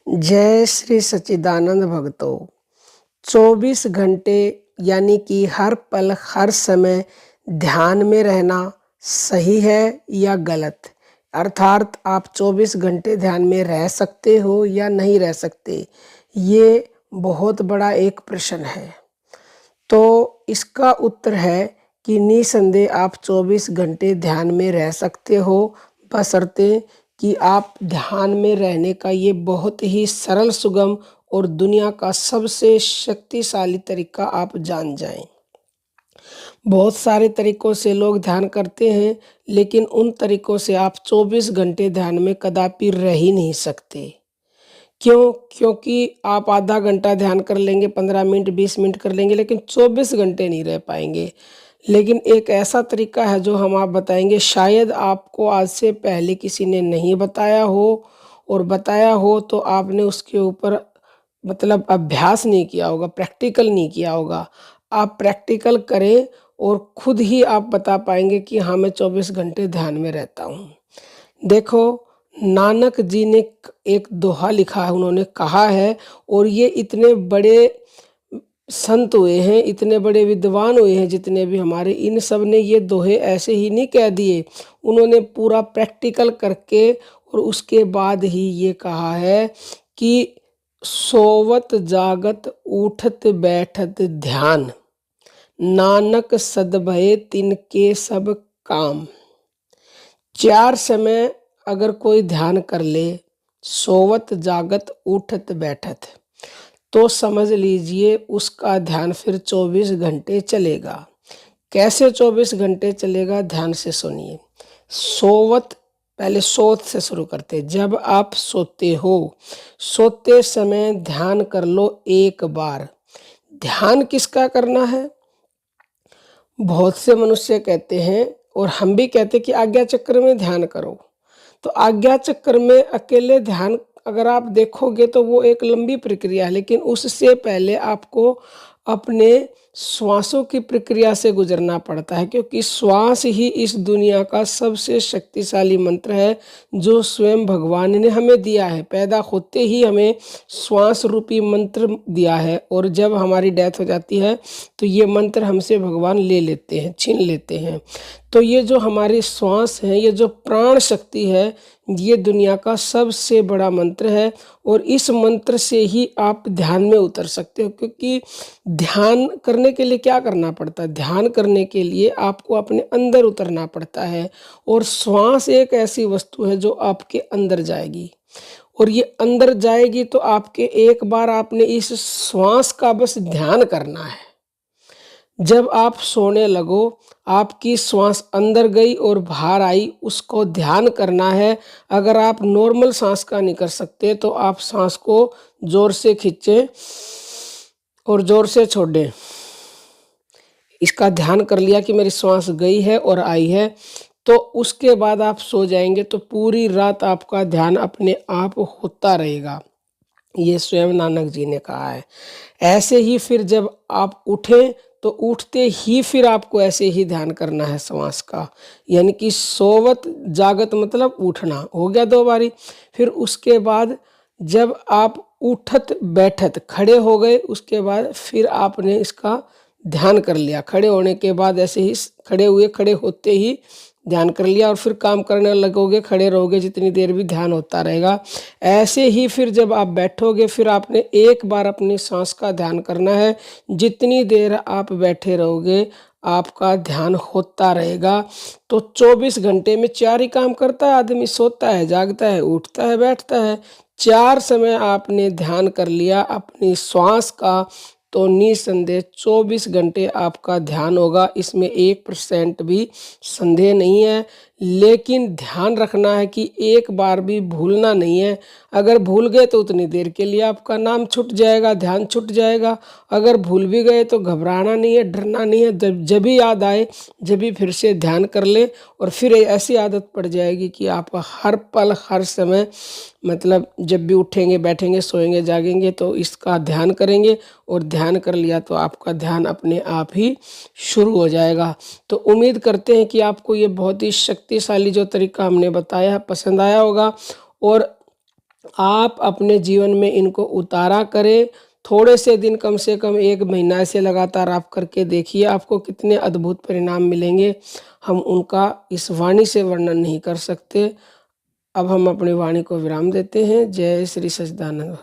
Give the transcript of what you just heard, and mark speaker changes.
Speaker 1: जय श्री सच्चिदानंद भगतों। 24 घंटे यानी कि हर पल हर समय ध्यान में रहना सही है या गलत? अर्थात आप 24 घंटे ध्यान में रह सकते हो या नहीं रह सकते, ये बहुत बड़ा एक प्रश्न है। तो इसका उत्तर है कि निसंदेह आप 24 घंटे ध्यान में रह सकते हो, बशर्ते कि आप ध्यान में रहने का ये बहुत ही सरल, सुगम और दुनिया का सबसे शक्तिशाली तरीका आप जान जाएं। बहुत सारे तरीकों से लोग ध्यान करते हैं, लेकिन उन तरीकों से आप 24 घंटे ध्यान में कदापि रह ही नहीं सकते। क्यों? क्योंकि आप आधा घंटा ध्यान कर लेंगे, 15 मिनट 20 मिनट कर लेंगे, लेकिन 24 घंटे नहीं रह पाएंगे। लेकिन एक ऐसा तरीका है जो हम आप बताएंगे, शायद आपको आज से पहले किसी ने नहीं बताया हो, और बताया हो तो आपने उसके ऊपर मतलब अभ्यास नहीं किया होगा, प्रैक्टिकल नहीं किया होगा। आप प्रैक्टिकल करें और खुद ही आप बता पाएंगे कि हाँ, मैं 24 घंटे ध्यान में रहता हूँ। देखो, नानक जी ने एक दोहा लिखा है, उन्होंने कहा है, और ये इतने बड़े संत हुए हैं, इतने बड़े विद्वान हुए हैं जितने भी हमारे, इन सब ने ये दोहे ऐसे ही नहीं कह दिए। उन्होंने पूरा प्रैक्टिकल करके और उसके बाद ही ये कहा है कि सोवत जागत उठत बैठत ध्यान, नानक सदभय तिनके सब काम। 4 समय अगर कोई ध्यान कर ले, सोवत जागत उठत बैठत, तो समझ लीजिए उसका ध्यान फिर 24 घंटे चलेगा। कैसे 24 घंटे चलेगा? ध्यान से सुनिए। सोवत, पहले सोत से शुरू करते। जब आप सोते हो, सोते समय ध्यान कर लो एक बार। ध्यान किसका करना है? बहुत से मनुष्य कहते हैं और हम भी कहते हैं कि आज्ञा चक्र में ध्यान करो। तो आज्ञा चक्र में अकेले ध्यान अगर आप देखोगे तो वो एक लंबी प्रक्रिया है, लेकिन उससे पहले आपको अपने श्वासों की प्रक्रिया से गुजरना पड़ता है, क्योंकि श्वास ही इस दुनिया का सबसे शक्तिशाली मंत्र है जो स्वयं भगवान ने हमें दिया है। पैदा होते ही हमें श्वास रूपी मंत्र दिया है, और जब हमारी डेथ हो जाती है तो ये मंत्र हमसे भगवान ले लेते हैं, छीन लेते हैं। तो ये जो हमारी श्वास है, ये जो प्राण शक्ति है, ये दुनिया का सबसे बड़ा मंत्र है, और इस मंत्र से ही आप ध्यान में उतर सकते हो। क्योंकि ध्यान करने के लिए क्या करना पड़ता है? ध्यान करने के लिए आपको अपने अंदर उतरना पड़ता है, और श्वास एक ऐसी वस्तु है जो आपके अंदर जाएगी, और ये अंदर जाएगी तो आपके एक बार आपने इस श्वास का बस ध्यान करना है। जब आप सोने लगो, आपकी श्वास अंदर गई और बाहर आई, उसको ध्यान करना है। अगर आप नॉर्मल सांस का नहीं कर सकते तो आप सांस को जोर से खींचें और जोर से छोड़ें। इसका ध्यान कर लिया कि मेरी श्वास गई है और आई है, तो उसके बाद आप सो जाएंगे, तो पूरी रात आपका ध्यान अपने आप होता रहेगा। ये स्वयं नानक जी ने कहा है। ऐसे ही फिर जब आप उठें तो उठते ही फिर आपको ऐसे ही ध्यान करना है श्वास का, यानी कि सोवत जागत मतलब उठना हो गया 2 बारी। फिर उसके बाद जब आप उठत बैठत खड़े हो गए, उसके बाद फिर आपने इसका ध्यान कर लिया। खड़े होने के बाद ऐसे ही खड़े हुए, खड़े होते ही ध्यान कर लिया, और फिर काम करने लगोगे, खड़े रहोगे जितनी देर भी ध्यान होता रहेगा। ऐसे ही फिर जब आप बैठोगे, फिर आपने एक बार अपनी सांस का ध्यान करना है। जितनी देर आप बैठे रहोगे आपका ध्यान होता रहेगा। तो 24 घंटे में 4 ही काम करता है आदमी, सोता है, जागता है, उठता है, बैठता है। 4 समय आपने ध्यान कर लिया अपनी श्वास का, तो निसंदेह 24 घंटे आपका ध्यान होगा, इसमें 1% भी संदेह नहीं है। लेकिन ध्यान रखना है कि एक बार भी भूलना नहीं है। अगर भूल गए तो उतनी देर के लिए आपका नाम छूट जाएगा, ध्यान छूट जाएगा। अगर भूल भी गए तो घबराना नहीं है, डरना नहीं है। जब भी याद आए, जब भी फिर से ध्यान कर ले, और फिर ऐसी आदत पड़ जाएगी कि आप हर पल हर समय मतलब जब भी उठेंगे, बैठेंगे, सोएंगे, जागेंगे तो इसका ध्यान करेंगे, और ध्यान कर लिया तो आपका ध्यान अपने आप ही शुरू हो जाएगा। तो उम्मीद करते हैं कि आपको ये बहुत ही शक्तिशाली जो तरीका हमने बताया पसंद आया होगा, और आप अपने जीवन में इनको उतारा करें। थोड़े से दिन, कम से कम 1 महीना ऐसे लगातार आप करके देखिए, आपको कितने अद्भुत परिणाम मिलेंगे। हम उनका इस वाणी से वर्णन नहीं कर सकते। अब हम अपनी वाणी को विराम देते हैं। जय श्री सच्चिदानंद।